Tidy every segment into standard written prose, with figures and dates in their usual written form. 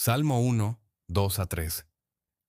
Salmo 1, 2 a 3.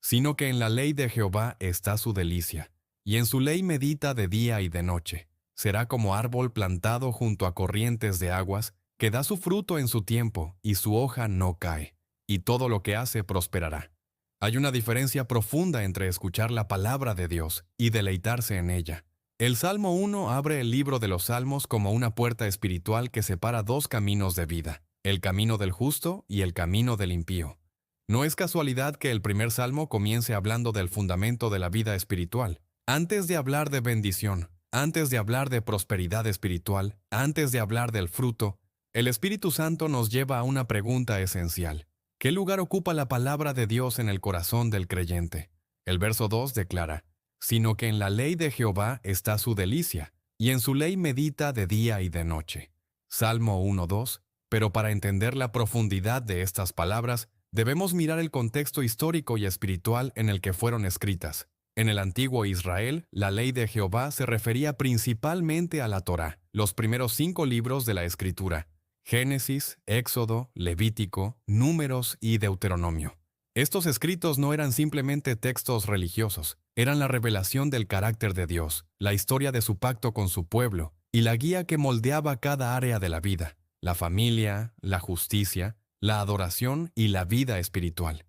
Sino que en la ley de Jehová está su delicia, y en su ley medita de día y de noche. Será como árbol plantado junto a corrientes de aguas, que da su fruto en su tiempo, y su hoja no cae, y todo lo que hace prosperará. Hay una diferencia profunda entre escuchar la palabra de Dios y deleitarse en ella. El Salmo 1 abre el libro de los Salmos como una puerta espiritual que separa dos caminos de vida, el camino del justo y el camino del impío. No es casualidad que el primer salmo comience hablando del fundamento de la vida espiritual. Antes de hablar de bendición, antes de hablar de prosperidad espiritual, antes de hablar del fruto, el Espíritu Santo nos lleva a una pregunta esencial. ¿Qué lugar ocupa la palabra de Dios en el corazón del creyente? El verso 2 declara, sino que en la ley de Jehová está su delicia, y en su ley medita de día y de noche. Salmo 1:2. Pero para entender la profundidad de estas palabras, debemos mirar el contexto histórico y espiritual en el que fueron escritas. En el antiguo Israel, la ley de Jehová se refería principalmente a la Torá, los primeros 5 libros de la Escritura: Génesis, Éxodo, Levítico, Números y Deuteronomio. Estos escritos no eran simplemente textos religiosos, eran la revelación del carácter de Dios, la historia de su pacto con su pueblo y la guía que moldeaba cada área de la vida: la familia, la justicia, la adoración y la vida espiritual.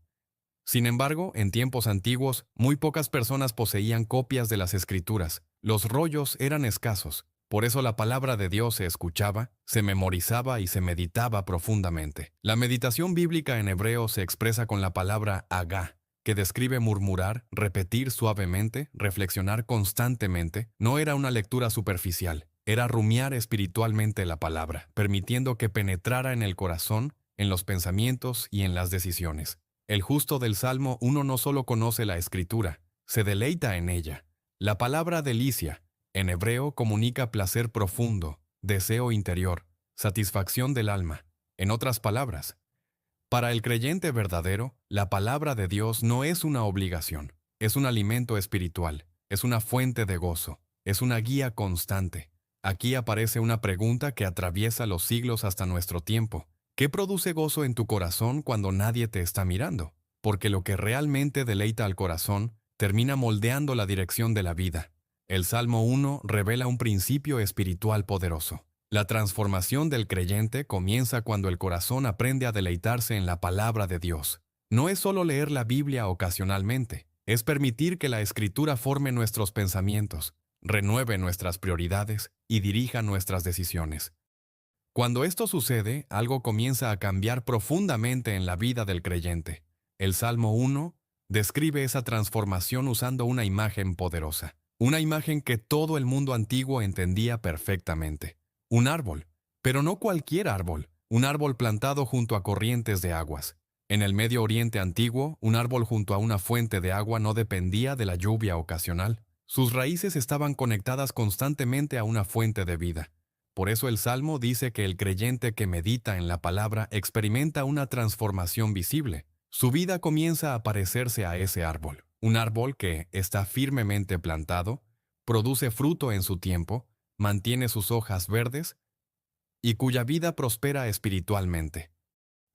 Sin embargo, en tiempos antiguos, muy pocas personas poseían copias de las Escrituras. Los rollos eran escasos. Por eso la palabra de Dios se escuchaba, se memorizaba y se meditaba profundamente. La meditación bíblica en hebreo se expresa con la palabra agá, que describe murmurar, repetir suavemente, reflexionar constantemente. No era una lectura superficial, era rumiar espiritualmente la palabra, permitiendo que penetrara en el corazón, en los pensamientos y en las decisiones. El justo del Salmo 1 no solo conoce la Escritura, se deleita en ella. La palabra delicia, en hebreo, comunica placer profundo, deseo interior, satisfacción del alma. En otras palabras, para el creyente verdadero, la palabra de Dios no es una obligación, es un alimento espiritual, es una fuente de gozo, es una guía constante. Aquí aparece una pregunta que atraviesa los siglos hasta nuestro tiempo. ¿Qué produce gozo en tu corazón cuando nadie te está mirando? Porque lo que realmente deleita al corazón termina moldeando la dirección de la vida. El Salmo 1 revela un principio espiritual poderoso. La transformación del creyente comienza cuando el corazón aprende a deleitarse en la palabra de Dios. No es solo leer la Biblia ocasionalmente, es permitir que la Escritura forme nuestros pensamientos, renueve nuestras prioridades y dirija nuestras decisiones. Cuando esto sucede, algo comienza a cambiar profundamente en la vida del creyente. El Salmo 1 describe esa transformación usando una imagen poderosa, una imagen que todo el mundo antiguo entendía perfectamente. Un árbol, pero no cualquier árbol, un árbol plantado junto a corrientes de aguas. En el Medio Oriente antiguo, un árbol junto a una fuente de agua no dependía de la lluvia ocasional. Sus raíces estaban conectadas constantemente a una fuente de vida. Por eso el Salmo dice que el creyente que medita en la palabra experimenta una transformación visible. Su vida comienza a parecerse a ese árbol. Un árbol que está firmemente plantado, produce fruto en su tiempo, mantiene sus hojas verdes y cuya vida prospera espiritualmente.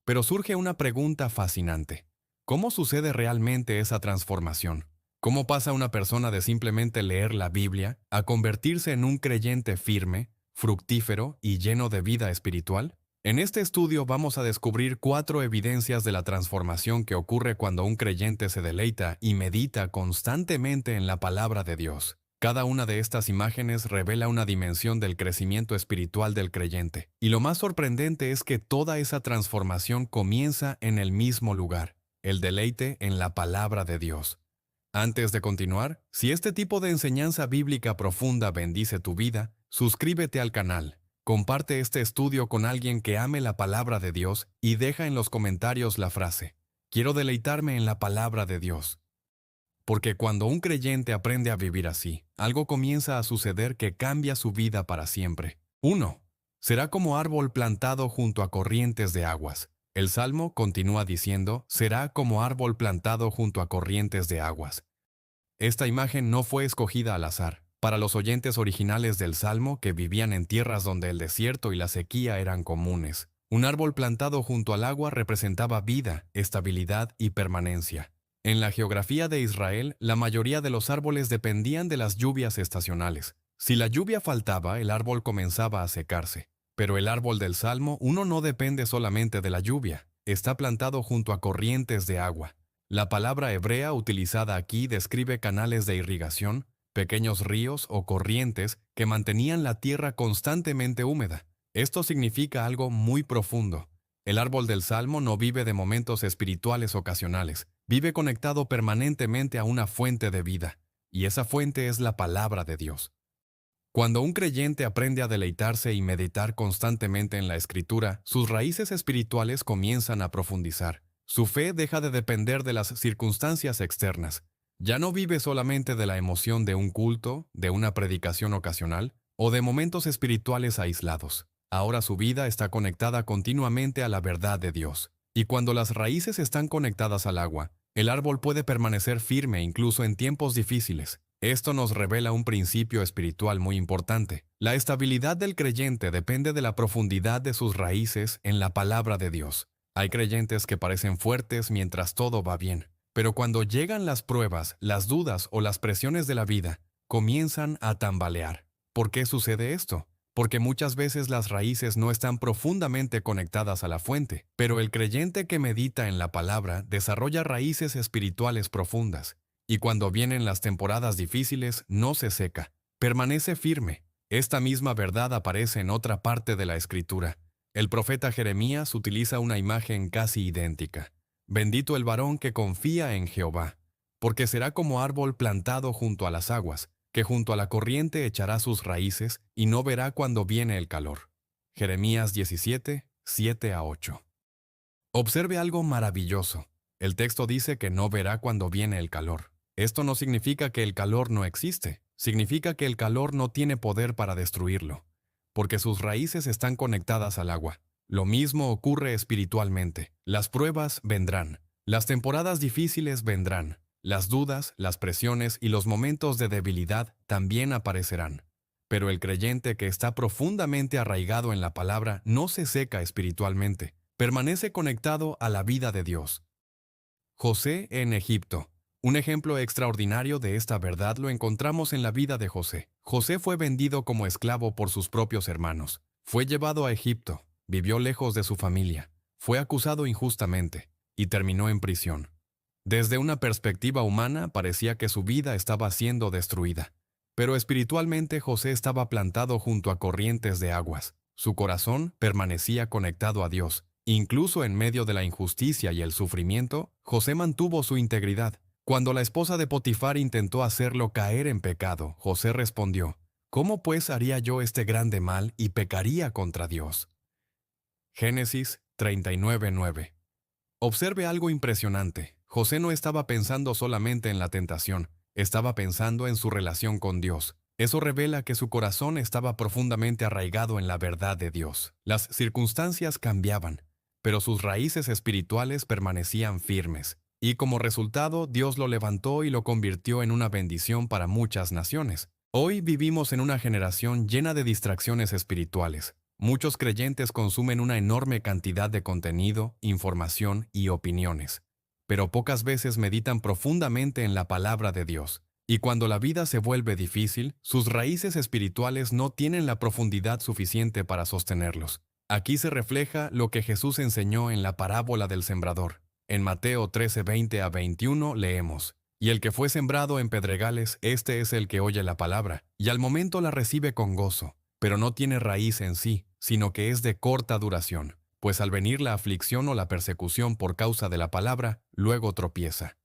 Pero surge una pregunta fascinante. ¿Cómo sucede realmente esa transformación? ¿Cómo pasa una persona de simplemente leer la Biblia a convertirse en un creyente firme, fructífero y lleno de vida espiritual? En este estudio vamos a descubrir 4 evidencias de la transformación que ocurre cuando un creyente se deleita y medita constantemente en la palabra de Dios. Cada una de estas imágenes revela una dimensión del crecimiento espiritual del creyente. Y lo más sorprendente es que toda esa transformación comienza en el mismo lugar, el deleite en la palabra de Dios. Antes de continuar, si este tipo de enseñanza bíblica profunda bendice tu vida, suscríbete al canal, comparte este estudio con alguien que ame la palabra de Dios y deja en los comentarios la frase: quiero deleitarme en la palabra de Dios. Porque cuando un creyente aprende a vivir así, algo comienza a suceder que cambia su vida para siempre. 1. Será como árbol plantado junto a corrientes de aguas. El Salmo continúa diciendo, será como árbol plantado junto a corrientes de aguas. Esta imagen no fue escogida al azar. Para los oyentes originales del Salmo que vivían en tierras donde el desierto y la sequía eran comunes, Un árbol plantado junto al agua representaba vida, estabilidad y permanencia. En la geografía de Israel, la mayoría de los árboles dependían de las lluvias estacionales. Si la lluvia faltaba, el árbol comenzaba a secarse. Pero el árbol del Salmo, uno no depende solamente de la lluvia. Está plantado junto a corrientes de agua. La palabra hebrea utilizada aquí describe canales de irrigación, pequeños ríos o corrientes que mantenían la tierra constantemente húmeda. Esto significa algo muy profundo. El árbol del Salmo no vive de momentos espirituales ocasionales, vive conectado permanentemente a una fuente de vida, y esa fuente es la palabra de Dios. Cuando un creyente aprende a deleitarse y meditar constantemente en la Escritura, sus raíces espirituales comienzan a profundizar. Su fe deja de depender de las circunstancias externas. Ya no vive solamente de la emoción de un culto, de una predicación ocasional, o de momentos espirituales aislados. Ahora su vida está conectada continuamente a la verdad de Dios. Y cuando las raíces están conectadas al agua, el árbol puede permanecer firme incluso en tiempos difíciles. Esto nos revela un principio espiritual muy importante. La estabilidad del creyente depende de la profundidad de sus raíces en la palabra de Dios. Hay creyentes que parecen fuertes mientras todo va bien, pero cuando llegan las pruebas, las dudas o las presiones de la vida, comienzan a tambalear. ¿Por qué sucede esto? Porque muchas veces las raíces no están profundamente conectadas a la fuente, pero el creyente que medita en la palabra desarrolla raíces espirituales profundas, y cuando vienen las temporadas difíciles no se seca, permanece firme. Esta misma verdad aparece en otra parte de la Escritura. El profeta Jeremías utiliza una imagen casi idéntica. Bendito el varón que confía en Jehová, porque será como árbol plantado junto a las aguas, que junto a la corriente echará sus raíces y no verá cuando viene el calor. Jeremías 17, 7-8. Observe algo maravilloso. El texto dice que no verá cuando viene el calor. Esto no significa que el calor no existe, significa que el calor no tiene poder para destruirlo, porque sus raíces están conectadas al agua. Lo mismo ocurre espiritualmente. Las pruebas vendrán, las temporadas difíciles vendrán. Las dudas, las presiones y los momentos de debilidad también aparecerán. Pero el creyente que está profundamente arraigado en la palabra no se seca espiritualmente, permanece conectado a la vida de Dios. José en Egipto. Un ejemplo extraordinario de esta verdad lo encontramos en la vida de José. José fue vendido como esclavo por sus propios hermanos. Fue llevado a Egipto, vivió lejos de su familia, fue acusado injustamente y terminó en prisión. Desde una perspectiva humana, parecía que su vida estaba siendo destruida. Pero espiritualmente José estaba plantado junto a corrientes de aguas. Su corazón permanecía conectado a Dios. Incluso en medio de la injusticia y el sufrimiento, José mantuvo su integridad. Cuando la esposa de Potifar intentó hacerlo caer en pecado, José respondió: ¿Cómo pues haría yo este grande mal y pecaría contra Dios? Génesis 39:9. Observe algo impresionante. José no estaba pensando solamente en la tentación, estaba pensando en su relación con Dios. Eso revela que su corazón estaba profundamente arraigado en la verdad de Dios. Las circunstancias cambiaban, pero sus raíces espirituales permanecían firmes. Y como resultado, Dios lo levantó y lo convirtió en una bendición para muchas naciones. Hoy vivimos en una generación llena de distracciones espirituales. Muchos creyentes consumen una enorme cantidad de contenido, información y opiniones, pero pocas veces meditan profundamente en la palabra de Dios. Y cuando la vida se vuelve difícil, sus raíces espirituales no tienen la profundidad suficiente para sostenerlos. Aquí se refleja lo que Jesús enseñó en la parábola del sembrador. En Mateo 13:20-21 leemos: Y el que fue sembrado en pedregales, este es el que oye la palabra, y al momento la recibe con gozo, pero no tiene raíz en sí, sino que es de corta duración, pues al venir la aflicción o la persecución por causa de la palabra, luego tropieza.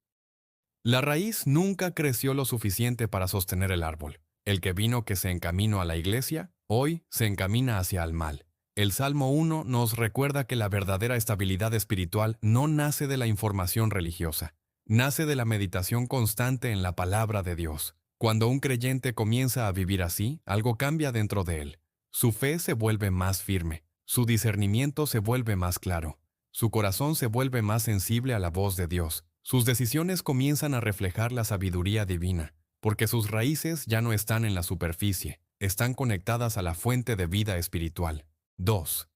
La raíz nunca creció lo suficiente para sostener el árbol. El que vino que se encaminó a la iglesia, hoy se encamina hacia el mal. El Salmo 1 nos recuerda que la verdadera estabilidad espiritual no nace de la información religiosa, nace de la meditación constante en la palabra de Dios. Cuando un creyente comienza a vivir así, algo cambia dentro de él. Su fe se vuelve más firme, su discernimiento se vuelve más claro, su corazón se vuelve más sensible a la voz de Dios. Sus decisiones comienzan a reflejar la sabiduría divina, porque sus raíces ya no están en la superficie, están conectadas a la fuente de vida espiritual. 2.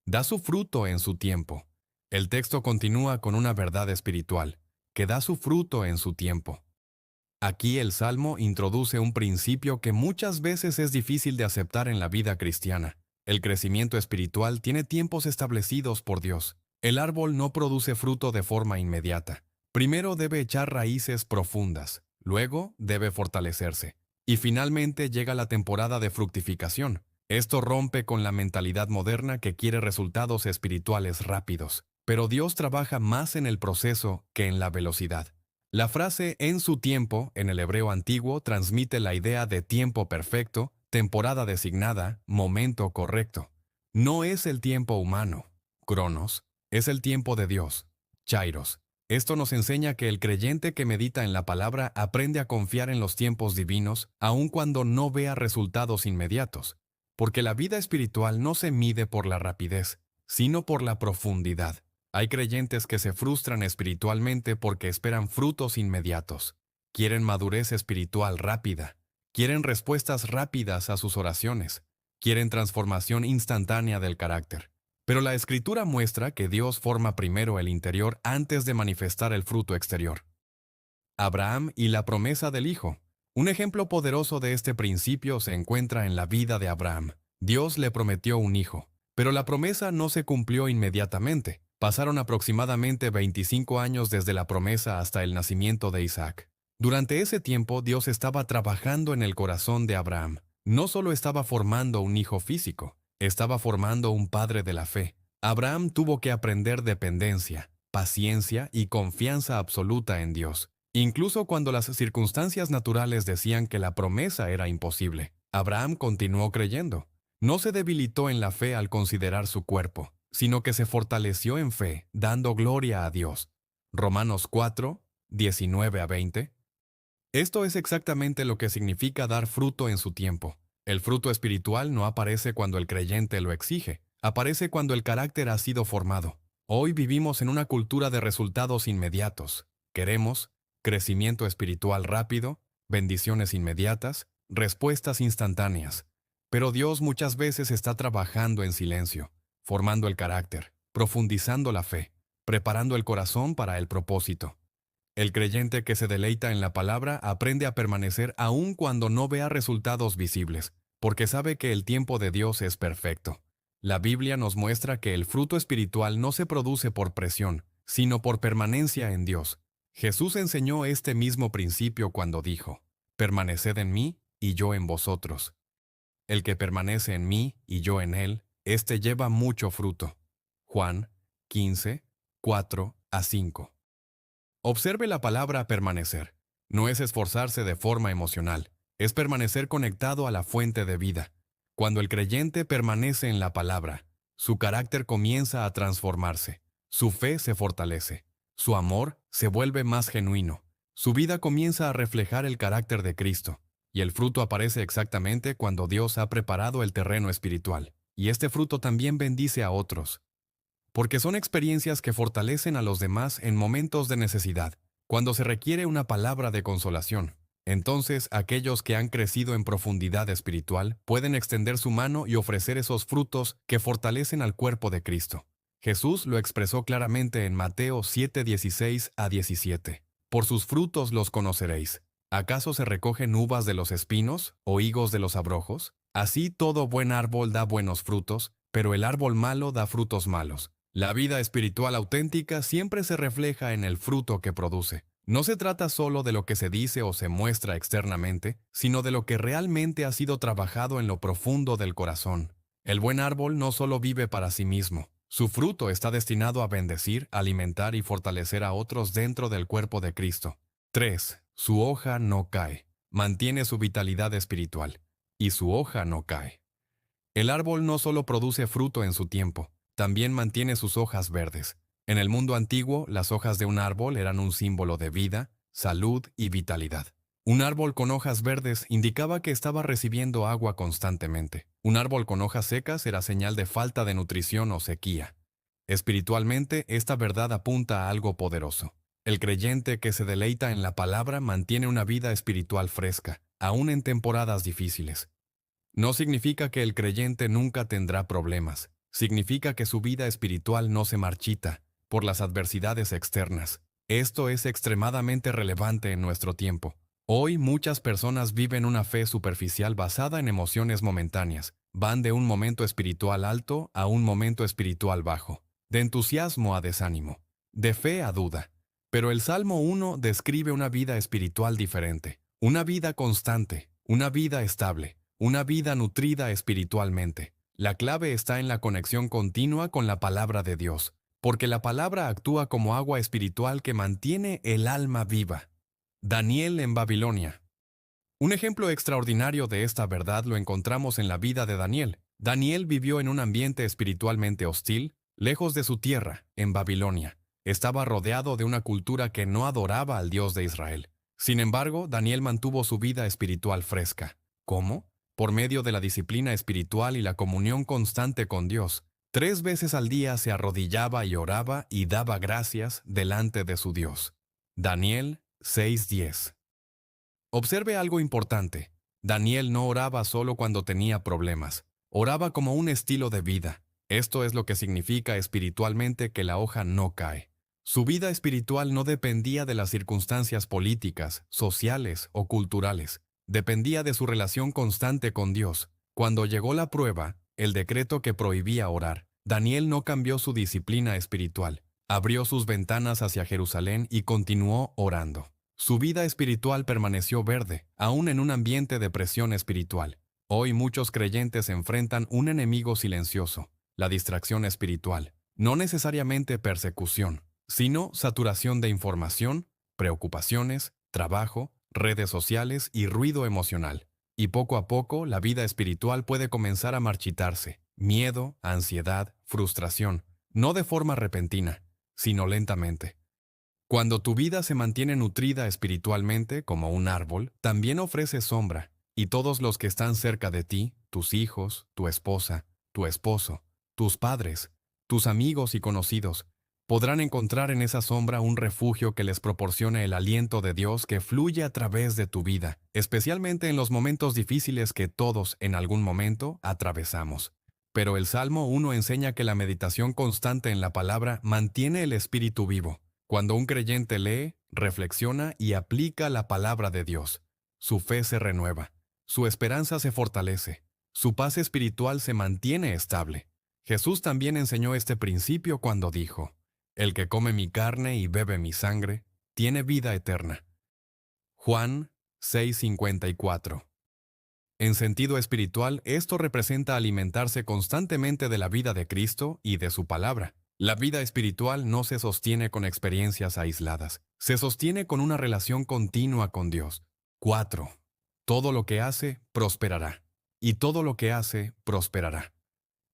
Da su fruto en su tiempo. El texto continúa con una verdad espiritual, que da su fruto en su tiempo. Aquí el Salmo introduce un principio que muchas veces es difícil de aceptar en la vida cristiana. El crecimiento espiritual tiene tiempos establecidos por Dios. El árbol no produce fruto de forma inmediata. Primero debe echar raíces profundas, luego debe fortalecerse. Y finalmente llega la temporada de fructificación. Esto rompe con la mentalidad moderna que quiere resultados espirituales rápidos. Pero Dios trabaja más en el proceso que en la velocidad. La frase "en su tiempo" en el hebreo antiguo transmite la idea de tiempo perfecto, temporada designada, momento correcto. No es el tiempo humano, cronos, es el tiempo de Dios, kairos. Esto nos enseña que el creyente que medita en la palabra aprende a confiar en los tiempos divinos, aun cuando no vea resultados inmediatos. Porque la vida espiritual no se mide por la rapidez, sino por la profundidad. Hay creyentes que se frustran espiritualmente porque esperan frutos inmediatos. Quieren madurez espiritual rápida. Quieren respuestas rápidas a sus oraciones. Quieren transformación instantánea del carácter. Pero la Escritura muestra que Dios forma primero el interior antes de manifestar el fruto exterior. Abraham y la promesa del Hijo. Un ejemplo poderoso de este principio se encuentra en la vida de Abraham. Dios le prometió un hijo, pero la promesa no se cumplió inmediatamente. Pasaron aproximadamente 25 años desde la promesa hasta el nacimiento de Isaac. Durante ese tiempo, Dios estaba trabajando en el corazón de Abraham. No solo estaba formando un hijo físico, estaba formando un padre de la fe. Abraham tuvo que aprender dependencia, paciencia y confianza absoluta en Dios. Incluso cuando las circunstancias naturales decían que la promesa era imposible, Abraham continuó creyendo. No se debilitó en la fe al considerar su cuerpo, sino que se fortaleció en fe, dando gloria a Dios. Romanos 4, 19 a 20. Esto es exactamente lo que significa dar fruto en su tiempo. El fruto espiritual no aparece cuando el creyente lo exige, aparece cuando el carácter ha sido formado. Hoy vivimos en una cultura de resultados inmediatos. Queremos crecimiento espiritual rápido, bendiciones inmediatas, respuestas instantáneas. Pero Dios muchas veces está trabajando en silencio, formando el carácter, profundizando la fe, preparando el corazón para el propósito. El creyente que se deleita en la palabra aprende a permanecer aun cuando no vea resultados visibles, porque sabe que el tiempo de Dios es perfecto. La Biblia nos muestra que el fruto espiritual no se produce por presión, sino por permanencia en Dios. Jesús enseñó este mismo principio cuando dijo: "Permaneced en mí y yo en vosotros. El que permanece en mí y yo en él, éste lleva mucho fruto". Juan 15, 4 a 5. Observe la palabra permanecer. No es esforzarse de forma emocional, es permanecer conectado a la fuente de vida. Cuando el creyente permanece en la palabra, su carácter comienza a transformarse, su fe se fortalece, su amor se vuelve más genuino, su vida comienza a reflejar el carácter de Cristo, y el fruto aparece exactamente cuando Dios ha preparado el terreno espiritual, y este fruto también bendice a otros. Porque son experiencias que fortalecen a los demás en momentos de necesidad, cuando se requiere una palabra de consolación. Entonces, aquellos que han crecido en profundidad espiritual pueden extender su mano y ofrecer esos frutos que fortalecen al cuerpo de Cristo. Jesús lo expresó claramente en Mateo 7, 16 a 17. Por sus frutos los conoceréis. ¿Acaso se recogen uvas de los espinos o higos de los abrojos? Así todo buen árbol da buenos frutos, pero el árbol malo da frutos malos. La vida espiritual auténtica siempre se refleja en el fruto que produce. No se trata solo de lo que se dice o se muestra externamente, sino de lo que realmente ha sido trabajado en lo profundo del corazón. El buen árbol no solo vive para sí mismo. Su fruto está destinado a bendecir, alimentar y fortalecer a otros dentro del cuerpo de Cristo. 3. Su hoja no cae. Mantiene su vitalidad espiritual. Y su hoja no cae. El árbol no solo produce fruto en su tiempo, también mantiene sus hojas verdes. En el mundo antiguo, las hojas de un árbol eran un símbolo de vida, salud y vitalidad. Un árbol con hojas verdes indicaba que estaba recibiendo agua constantemente. Un árbol con hojas secas era señal de falta de nutrición o sequía. Espiritualmente, esta verdad apunta a algo poderoso. El creyente que se deleita en la palabra mantiene una vida espiritual fresca, aún en temporadas difíciles. No significa que el creyente nunca tendrá problemas, Significa que su vida espiritual no se marchita por las adversidades externas. Esto es extremadamente relevante en nuestro tiempo. Hoy muchas personas viven una fe superficial basada en emociones momentáneas. Van de un momento espiritual alto a un momento espiritual bajo, de entusiasmo a desánimo, de fe a duda. Pero el Salmo 1 describe una vida espiritual diferente, una vida constante, una vida estable, una vida nutrida espiritualmente. La clave está en la conexión continua con la palabra de Dios, porque la palabra actúa como agua espiritual que mantiene el alma viva. Daniel en Babilonia. Un ejemplo extraordinario de esta verdad lo encontramos en la vida de Daniel. Daniel vivió en un ambiente espiritualmente hostil, lejos de su tierra, en Babilonia. Estaba rodeado de una cultura que no adoraba al Dios de Israel. Sin embargo, Daniel mantuvo su vida espiritual fresca. ¿Cómo? Por medio de la disciplina espiritual y la comunión constante con Dios. 3 veces al día se arrodillaba y oraba y daba gracias delante de su Dios. Daniel 6:10. Observe algo importante. Daniel no oraba solo cuando tenía problemas. Oraba como un estilo de vida. Esto es lo que significa espiritualmente que la hoja no cae. Su vida espiritual no dependía de las circunstancias políticas, sociales o culturales. Dependía de su relación constante con Dios. Cuando llegó la prueba, el decreto que prohibía orar, Daniel no cambió su disciplina espiritual. Abrió sus ventanas hacia Jerusalén y continuó orando. Su vida espiritual permaneció verde, aún en un ambiente de presión espiritual. Hoy muchos creyentes enfrentan un enemigo silencioso, la distracción espiritual. No necesariamente persecución, sino saturación de información, preocupaciones, trabajo, redes sociales y ruido emocional. Y poco a poco la vida espiritual puede comenzar a marchitarse. Miedo, ansiedad, frustración, no de forma repentina, sino lentamente. Cuando tu vida se mantiene nutrida espiritualmente como un árbol, también ofrece sombra, y todos los que están cerca de ti, tus hijos, tu esposa, tu esposo, tus padres, tus amigos y conocidos, podrán encontrar en esa sombra un refugio que les proporcione el aliento de Dios que fluye a través de tu vida, especialmente en los momentos difíciles que todos en algún momento atravesamos. Pero el Salmo 1 enseña que la meditación constante en la palabra mantiene el espíritu vivo. Cuando un creyente lee, reflexiona y aplica la palabra de Dios, su fe se renueva, su esperanza se fortalece, su paz espiritual se mantiene estable. Jesús también enseñó este principio cuando dijo: "El que come mi carne y bebe mi sangre, tiene vida eterna". Juan 6:54. En sentido espiritual, esto representa alimentarse constantemente de la vida de Cristo y de su palabra. La vida espiritual no se sostiene con experiencias aisladas, se sostiene con una relación continua con Dios. 4. Todo lo que hace, prosperará. Y todo lo que hace, prosperará.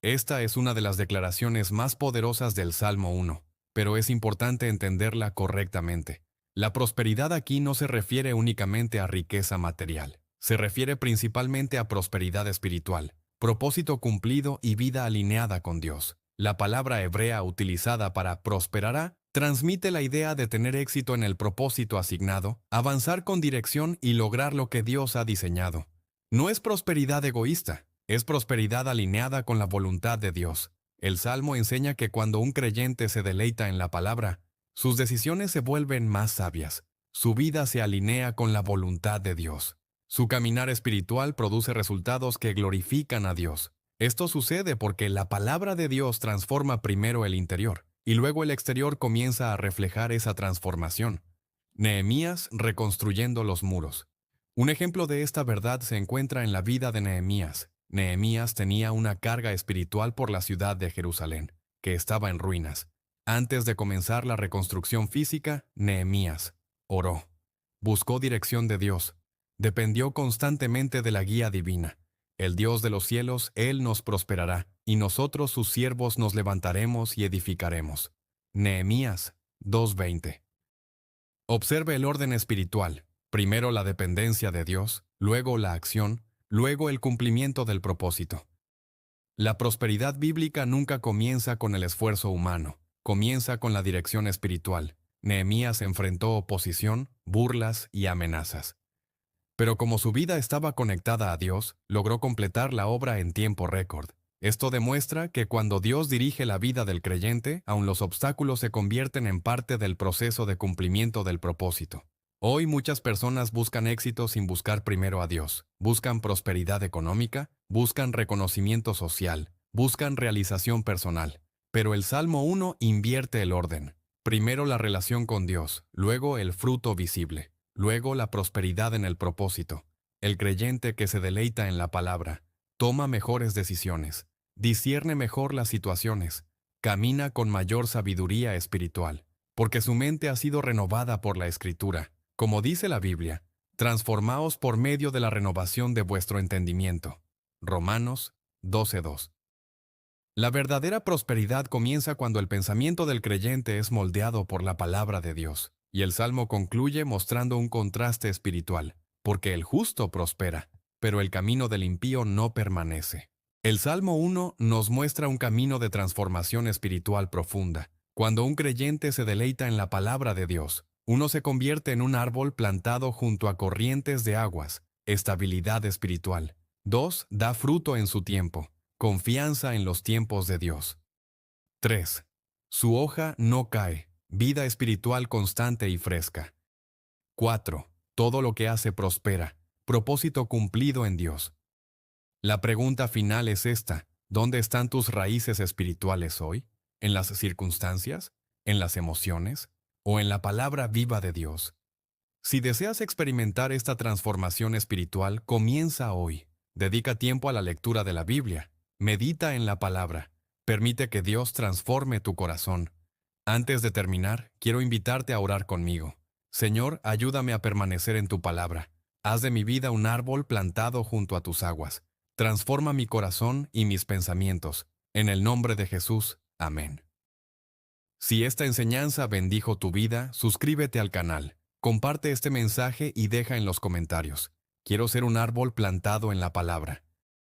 Esta es una de las declaraciones más poderosas del Salmo 1, pero es importante entenderla correctamente. La prosperidad aquí no se refiere únicamente a riqueza material, se refiere principalmente a prosperidad espiritual, propósito cumplido y vida alineada con Dios. La palabra hebrea utilizada para prosperará transmite la idea de tener éxito en el propósito asignado, avanzar con dirección y lograr lo que Dios ha diseñado. No es prosperidad egoísta, es prosperidad alineada con la voluntad de Dios. El Salmo enseña que cuando un creyente se deleita en la palabra, sus decisiones se vuelven más sabias. Su vida se alinea con la voluntad de Dios. Su caminar espiritual produce resultados que glorifican a Dios. Esto sucede porque la palabra de Dios transforma primero el interior, y luego el exterior comienza a reflejar esa transformación. Nehemías reconstruyendo los muros. Un ejemplo de esta verdad se encuentra en la vida de Nehemías. Nehemías tenía una carga espiritual por la ciudad de Jerusalén, que estaba en ruinas. Antes de comenzar la reconstrucción física, Nehemías oró, buscó dirección de Dios, dependió constantemente de la guía divina. El Dios de los cielos, Él nos prosperará, y nosotros sus siervos nos levantaremos y edificaremos. Nehemías 2:20. Observe el orden espiritual. Primero la dependencia de Dios, luego la acción, luego el cumplimiento del propósito. La prosperidad bíblica nunca comienza con el esfuerzo humano, comienza con la dirección espiritual. Nehemías enfrentó oposición, burlas y amenazas. Pero como su vida estaba conectada a Dios, logró completar la obra en tiempo récord. Esto demuestra que cuando Dios dirige la vida del creyente, aun los obstáculos se convierten en parte del proceso de cumplimiento del propósito. Hoy muchas personas buscan éxito sin buscar primero a Dios. Buscan prosperidad económica, buscan reconocimiento social, buscan realización personal. Pero el Salmo 1 invierte el orden. Primero la relación con Dios, luego el fruto visible, luego la prosperidad en el propósito. El creyente que se deleita en la palabra, toma mejores decisiones, discierne mejor las situaciones, camina con mayor sabiduría espiritual, porque su mente ha sido renovada por la Escritura. Como dice la Biblia, transformaos por medio de la renovación de vuestro entendimiento. Romanos 12:2. La verdadera prosperidad comienza cuando el pensamiento del creyente es moldeado por la palabra de Dios, y el Salmo concluye mostrando un contraste espiritual, porque el justo prospera, pero el camino del impío no permanece. El Salmo 1 nos muestra un camino de transformación espiritual profunda. Cuando un creyente se deleita en la palabra de Dios, uno se convierte en un árbol plantado junto a corrientes de aguas, estabilidad espiritual. 2. Da fruto en su tiempo, confianza en los tiempos de Dios. 3. Su hoja no cae, vida espiritual constante y fresca. 4. Todo lo que hace prospera, propósito cumplido en Dios. La pregunta final es esta: ¿dónde están tus raíces espirituales hoy? ¿En las circunstancias? ¿En las emociones? ¿O en la palabra viva de Dios? Si deseas experimentar esta transformación espiritual, comienza hoy. Dedica tiempo a la lectura de la Biblia. Medita en la palabra. Permite que Dios transforme tu corazón. Antes de terminar, quiero invitarte a orar conmigo. Señor, ayúdame a permanecer en tu palabra. Haz de mi vida un árbol plantado junto a tus aguas. Transforma mi corazón y mis pensamientos. En el nombre de Jesús. Amén. Si esta enseñanza bendijo tu vida, suscríbete al canal. Comparte este mensaje y deja en los comentarios: quiero ser un árbol plantado en la palabra.